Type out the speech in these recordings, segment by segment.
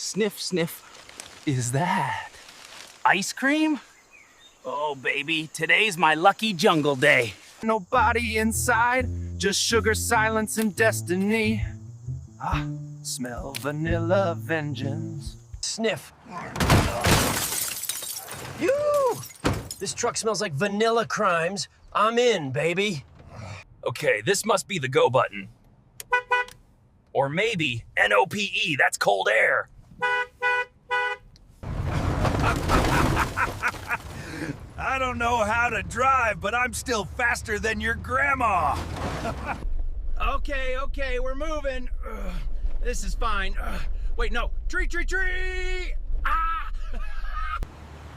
Sniff, sniff. Is that ice cream? Oh, baby, today's my lucky jungle day. Nobody inside, just sugar, silence, and destiny. Ah, smell vanilla vengeance. Sniff. Phew! This truck smells like vanilla crimes. I'm in, baby. Okay, this must be the go button. Or maybe NOPE, that's cold air. I don't know how to drive, but I'm still faster than your grandma. Okay, we're moving. This is fine. Wait, no. Tree! Ah!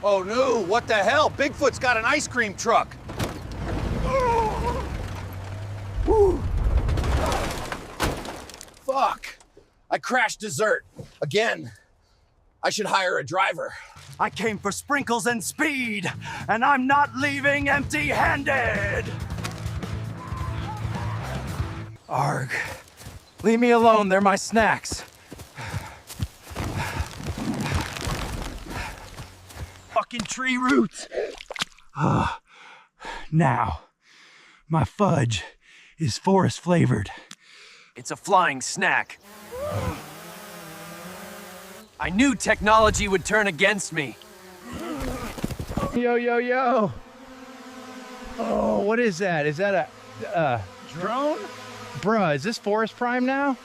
Oh no, what the hell? Bigfoot's got an ice cream truck. Woo. Fuck. I crashed dessert. Again. I should hire a driver. I came for sprinkles and speed, and I'm not leaving empty-handed. Arg. Leave me alone, they're my snacks. Fucking tree roots. Now, my fudge is forest flavored. It's a flying snack. I knew technology would turn against me. Yo. Oh, what is that? Is that a drone? Bruh, is this Forest Prime now?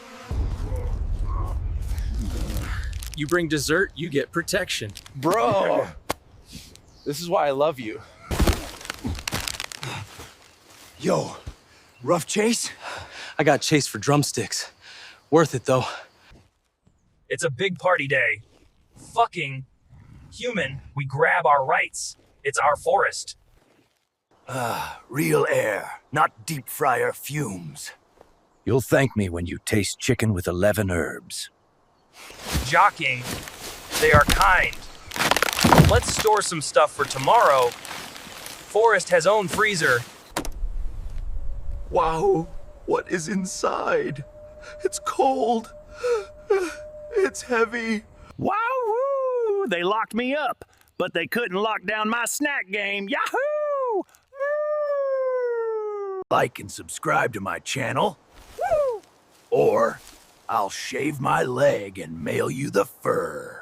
You bring dessert, you get protection. Bro, this is why I love you. Yo, rough chase? I got chased for drumsticks. Worth it, though. It's a big party day. Fucking human, we grab our rights. It's our forest. Real air, not deep fryer fumes. You'll thank me when you taste chicken with 11 herbs. Jockeying, they are kind. Let's store some stuff for tomorrow. Forest has own freezer. Wow, what is inside? It's cold. It's heavy. Wahoo! They locked me up, but they couldn't lock down my snack game. Yahoo! Like and subscribe to my channel. Or I'll shave my leg and mail you the fur.